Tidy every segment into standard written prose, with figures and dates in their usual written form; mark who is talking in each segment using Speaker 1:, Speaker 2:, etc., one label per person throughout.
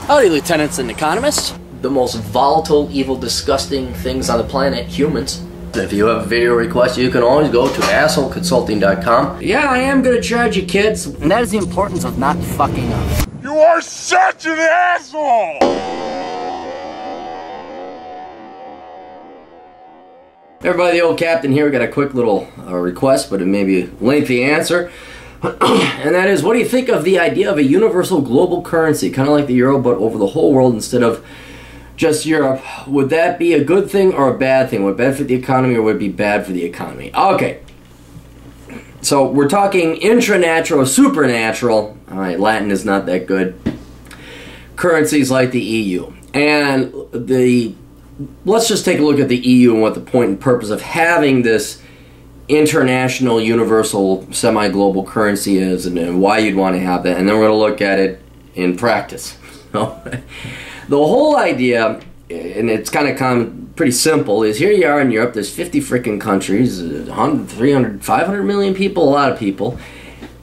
Speaker 1: Howdy, lieutenants and economists.
Speaker 2: The most volatile, evil, disgusting things on the planet, humans. If you have a video request, you can always go to assholeconsulting.com.
Speaker 1: Yeah, I am gonna charge you, kids. And that is the importance of not fucking up.
Speaker 3: You are such an asshole!
Speaker 2: Everybody, the old captain here. We got a quick little request, but it may be a lengthy answer. And that is, what do you think of the idea of a universal global currency, kind of like the euro, but over the whole world instead of just Europe? Would that be a good thing or a bad thing? Would it benefit the economy or would it be bad for the economy? Okay. So we're talking intranatural, supernatural. All right, Latin is not that good. Currencies like the EU. And let's just take a look at the EU and what the point and purpose of having this international, universal, semi-global currency is, and why you'd want to have that. And then we're going to look at it in practice. The whole idea, and it's kind of pretty simple, is here you are in Europe. There's 50 freaking countries, 100, 300, 500 million people, a lot of people.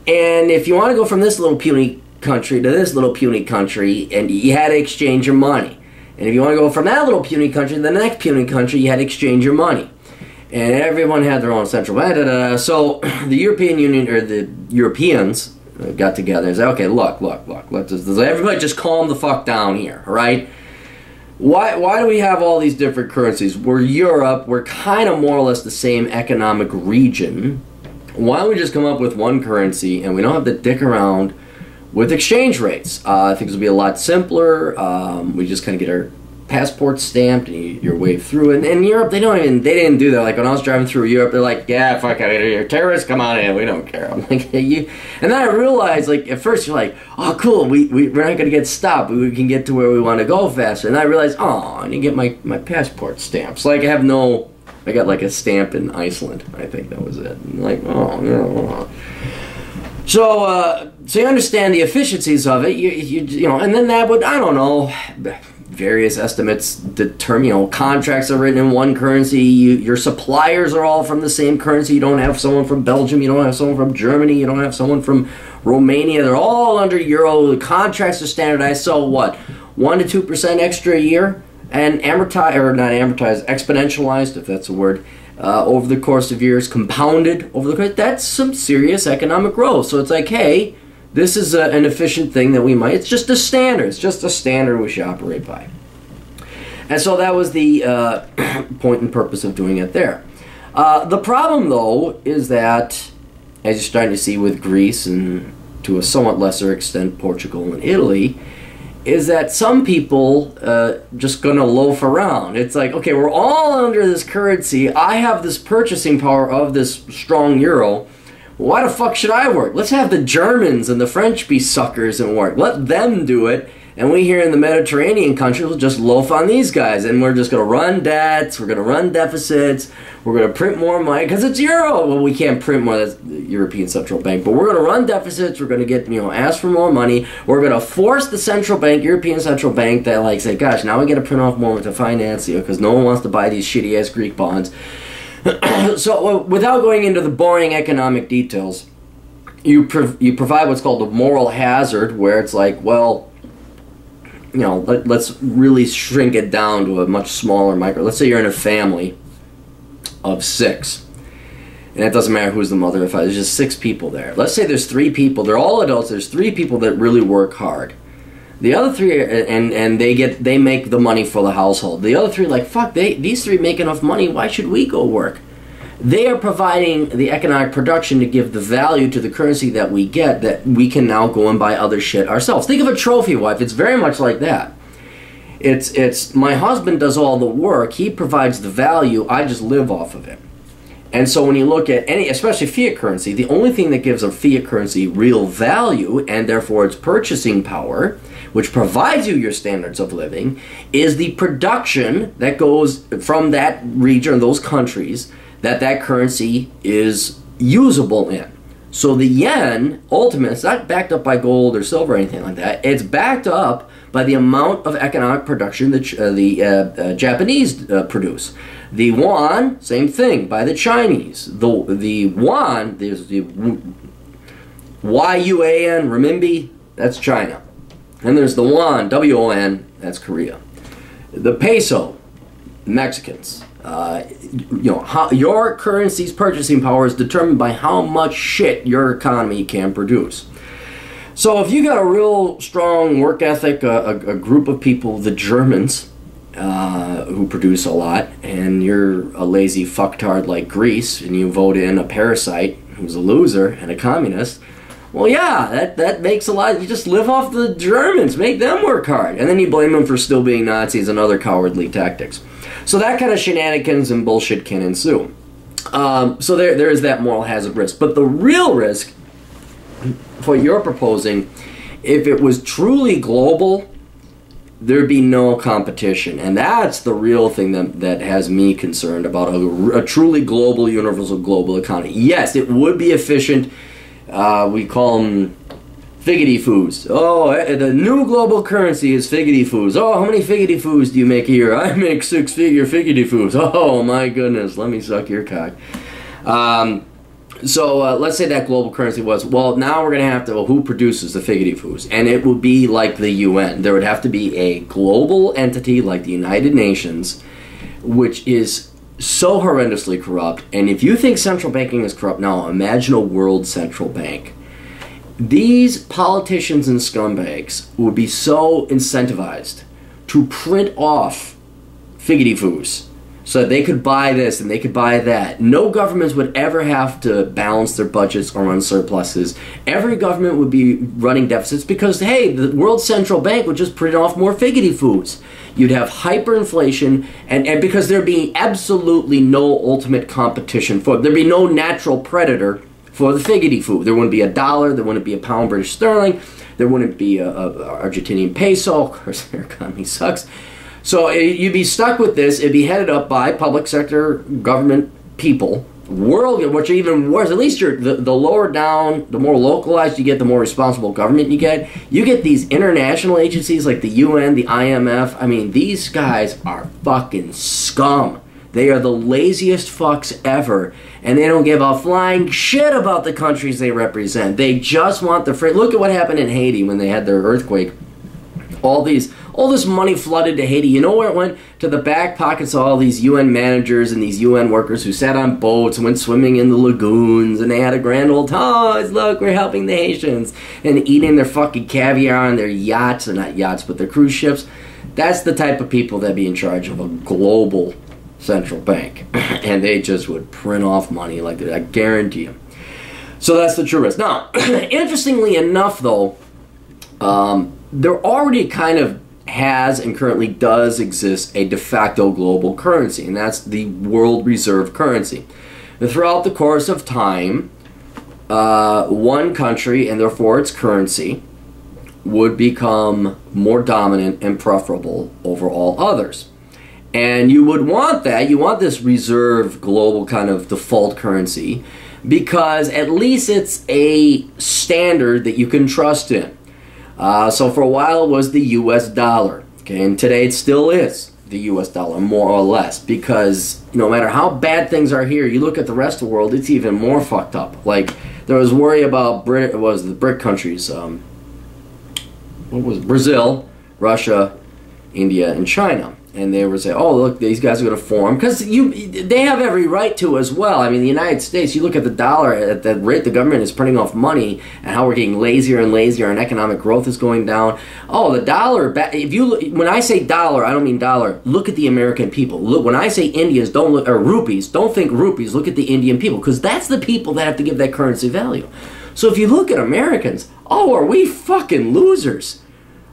Speaker 2: And if you want to go from this little puny country to this little puny country, and you had to exchange your money. And if you want to go from that little puny country to the next puny country, you had to exchange your money. And everyone had their own central bank. So the European Union, or the Europeans, got together and said, okay, look, let's everybody just calm the fuck down here, all right? Why do we have all these different currencies? We're Europe, we're kind of more or less the same economic region. Why don't we just come up with one currency and we don't have to dick around with exchange rates? I think this will be a lot simpler. We just kind of get our passport stamped and your way through. And in Europe, they didn't do that. Like when I was driving through Europe, they're like, yeah, fuck it, you're terrorists, come on in, we don't care. I'm like, hey, you. And then I realized, like, at first you're like, oh, cool, we're not going to get stopped. We can get to where we want to go faster. And I realized, oh, I need to get my passport stamps. Like, I got like a stamp in Iceland. I think that was it. And like, oh, no. So you understand the efficiencies of it, you know, and then that would, I don't know, various estimates determine, contracts are written in one currency, your suppliers are all from the same currency, you don't have someone from Belgium, you don't have someone from Germany, you don't have someone from Romania, they're all under euro, the contracts are standardized, so what, 1 to 2% extra a year, and exponentialized, if that's a word, over the course of years, compounded over the course, that's some serious economic growth. So it's like, hey, this is an efficient thing that it's just a standard. It's just a standard we should operate by. And so that was the point and purpose of doing it there. The problem, though, is that, as you're starting to see with Greece and to a somewhat lesser extent Portugal and Italy, is that some people just going to loaf around. It's like, okay, we're all under this currency. I have this purchasing power of this strong euro. Why the fuck should I work? Let's have the Germans and the French be suckers and work. Let them do it. And we here in the Mediterranean countries will just loaf on these guys. And we're just going to run debts. We're going to run deficits. We're going to print more money. Because it's euro. Well, we can't print more. That's the European Central Bank. But we're going to run deficits. We're going to get, ask for more money. We're going to force the central bank, European Central Bank, that like say, gosh, now we got to print off more to finance you because no one wants to buy these shitty-ass Greek bonds. So, without going into the boring economic details, you provide what's called a moral hazard, where it's like, well, let's really shrink it down to a much smaller micro. Let's say you're in a family of 6, and it doesn't matter who's the mother or father. There's just 6 people there. Let's say there's 3 people. They're all adults. There's 3 people that really work hard. The other 3, and they make the money for the household. The other 3 are like, fuck, these 3 make enough money, why should we go work? They are providing the economic production to give the value to the currency that we get, that we can now go and buy other shit ourselves. Think of a trophy wife. It's very much like that. It's my husband does all the work, he provides the value, I just live off of it. And so when you look at any, especially fiat currency, the only thing that gives a fiat currency real value, and therefore its purchasing power, which provides you your standards of living, is the production that goes from that region, those countries, that currency is usable in. So the yen, ultimately, it's not backed up by gold or silver or anything like that. It's backed up by the amount of economic production that the Japanese produce. The yuan, same thing, by the Chinese. The yuan, there's the yuan, renminbi, that's China. And there's the won, W-O-N, that's Korea. The peso, Mexicans. Your currency's purchasing power is determined by how much shit your economy can produce. So if you got a real strong work ethic, a group of people, the Germans, who produce a lot, and you're a lazy fucktard like Greece, and you vote in a parasite who's a loser and a communist, well, yeah, that makes a lot. You just live off the Germans, make them work hard, and then you blame them for still being Nazis and other cowardly tactics. So that kind of shenanigans and bullshit can ensue. So there is that moral hazard risk. But the real risk, what you're proposing, if it was truly global, there'd be no competition. And that's the real thing that has me concerned about a truly global, universal global economy. Yes, it would be efficient. We call them figgity foos. Oh, the new global currency is figgity foos. Oh, how many figgity foos do you make a year? I make 6-figure figgity foos. Oh, my goodness. Let me suck your cock. So let's say that global currency was, well, now we're going to have to, well, who produces the figgity foos? And it would be like the UN. There would have to be a global entity like the United Nations, which is so horrendously corrupt. And if you think central banking is corrupt, now imagine a world central bank. These politicians and scumbags would be so incentivized to print off figgity foos so that they could buy this and they could buy that. No governments would ever have to balance their budgets or run surpluses. Every government would be running deficits because, hey, the world central bank would just print off more figgity foos. You'd have hyperinflation, and because there'd be absolutely no ultimate competition for it. There'd be no natural predator for the figgity food. There wouldn't be a dollar, there wouldn't be a pound British sterling, there wouldn't be a Argentinian peso. Of course, their economy sucks. So you'd be stuck with this. It'd be headed up by public sector government people, which are even worse. At least the lower down, the more localized you get, the more responsible government you get. You get these international agencies like the UN, the IMF. I mean, these guys are fucking scum. They are the laziest fucks ever, and they don't give a flying shit about the countries they represent. They just want the free. Look at what happened in Haiti when they had their earthquake. All this money flooded to Haiti. You know where it went? To the back pockets of all these UN managers and these UN workers who sat on boats and went swimming in the lagoons, and they had a grand old time. Look, we're helping the Haitians, and eating their fucking caviar on their yachts, or not yachts, but their cruise ships. That's the type of people that be in charge of a global central bank, and they just would print off money like that. I guarantee you. So that's the true risk. Now, interestingly enough, though, there already kind of has and currently does exist a de facto global currency, and that's the world reserve currency. And throughout the course of time, one country, and therefore its currency, would become more dominant and preferable over all others. And you would want that. You want this reserve global kind of default currency because at least it's a standard that you can trust in. So for a while it was the US dollar. Okay, and today it still is the US dollar, more or less, because no matter how bad things are here, you look at the rest of the world, it's even more fucked up. Like, there was worry about the BRIC countries. What was it? Brazil, Russia, India, and China. And they were saying, oh, look, these guys are going to form. Because they have every right to as well. I mean, the United States, you look at the dollar, at the rate the government is printing off money, and how we're getting lazier and lazier, and economic growth is going down. Oh, the dollar, when I say dollar, I don't mean dollar. Look at the American people. Look, when I say Indians, don't look, or rupees, don't think rupees, look at the Indian people. Because that's the people that have to give that currency value. So if you look at Americans, oh, are we fucking losers?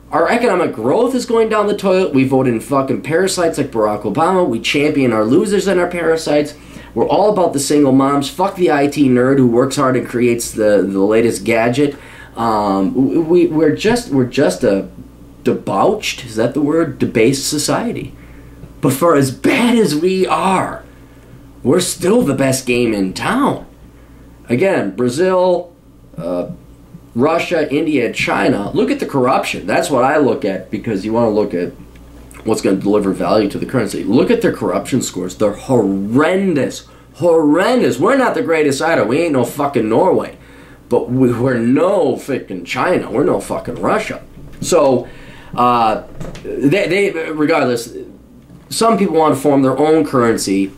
Speaker 2: Our economic growth is going down the toilet. We vote in fucking parasites like Barack Obama. We champion our losers and our parasites. We're all about the single moms. Fuck the IT nerd who works hard and creates the latest gadget. We're just a debauched, is that the word? Debased society. But for as bad as we are, we're still the best game in town. Again, Brazil, Russia, India, China, look at the corruption. That's what I look at, because you want to look at what's going to deliver value to the currency. Look at their corruption scores. They're horrendous. Horrendous. We're not the greatest either. We ain't no fucking Norway. But we're no fucking China. We're no fucking Russia. So, regardless, some people want to form their own currency,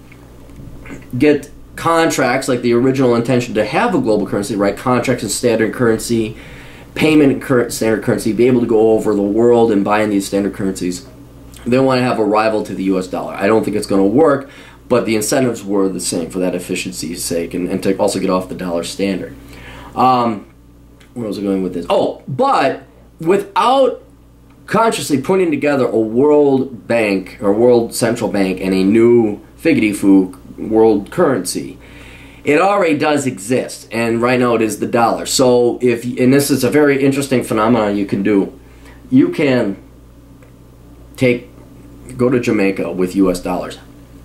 Speaker 2: get contracts like the original intention to have a global currency, right? Contracts in standard currency, payment in standard currency, be able to go over the world and buy in these standard currencies. They want to have a rival to the US dollar. I don't think it's going to work, but the incentives were the same for that efficiency's sake and to also get off the dollar standard. Where was I going with this? Oh, but without consciously putting together a world bank or world central bank and a new figgity-foo world currency, it already does exist, and right now it is the dollar. So and this is a very interesting phenomenon you can do. You can go to Jamaica with US dollars.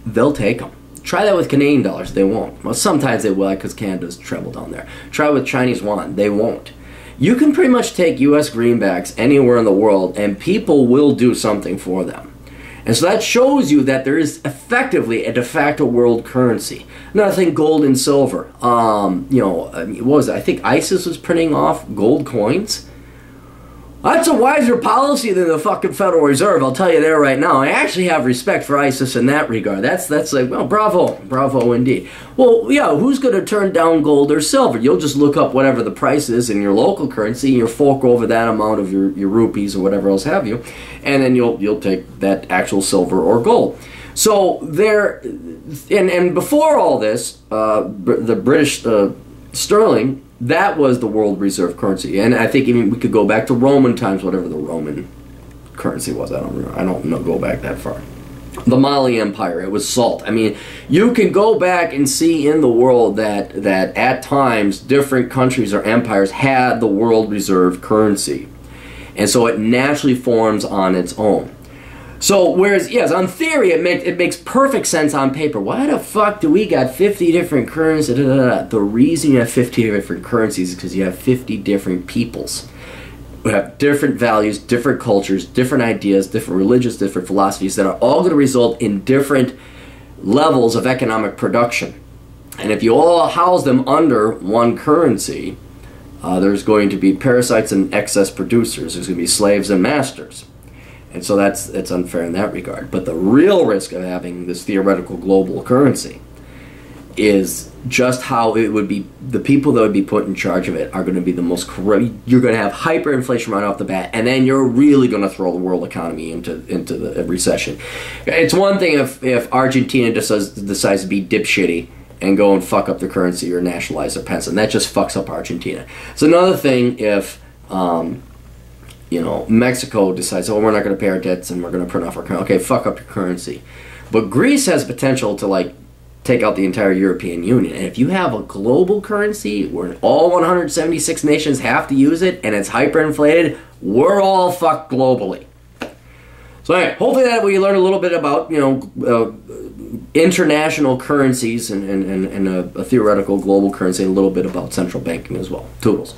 Speaker 2: They'll take them. Try that with Canadian dollars. They won't. Well, sometimes they will because Canada's treble down there. Try with Chinese yuan. They won't. You can pretty much take US greenbacks anywhere in the world and people will do something for them. And so that shows you that there is effectively a de facto world currency. Another thing, gold and silver. What was it? I think ISIS was printing off gold coins. That's a wiser policy than the fucking Federal Reserve, I'll tell you there right now. I actually have respect for ISIS in that regard. That's like, well, bravo indeed. Well, yeah, who's going to turn down gold or silver? You'll just look up whatever the price is in your local currency, and you'll fork over that amount of your rupees or whatever else have you, and then you'll take that actual silver or gold. So there, and before all this, the British sterling, that was the world reserve currency, and I think even we could go back to Roman times, whatever the Roman currency was. I don't know, go back that far. The Mali Empire, it was salt. I mean, you can go back and see in the world that at times different countries or empires had the world reserve currency, and so it naturally forms on its own. So, whereas, yes, on theory, it makes perfect sense on paper. Why the fuck do we got 50 different currencies? The reason you have 50 different currencies is because you have 50 different peoples who have different values, different cultures, different ideas, different religions, different philosophies that are all going to result in different levels of economic production. And if you all house them under one currency, there's going to be parasites and excess producers. There's going to be slaves and masters. And so it's unfair in that regard. But the real risk of having this theoretical global currency is just how it would be, the people that would be put in charge of it are going to be the most corrupt. You're going to have hyperinflation right off the bat, and then you're really going to throw the world economy into the recession. It's one thing if Argentina decides to be dipshitty and go and fuck up their currency or nationalize their peso, and that just fucks up Argentina. It's another thing if Mexico decides, oh, we're not going to pay our debts and we're going to print off our currency. Okay, fuck up your currency. But Greece has potential to, like, take out the entire European Union. And if you have a global currency where all 176 nations have to use it and it's hyperinflated, we're all fucked globally. So anyway, hopefully that we learned a little bit about, international currencies and a theoretical global currency, and a little bit about central banking as well. Toodles.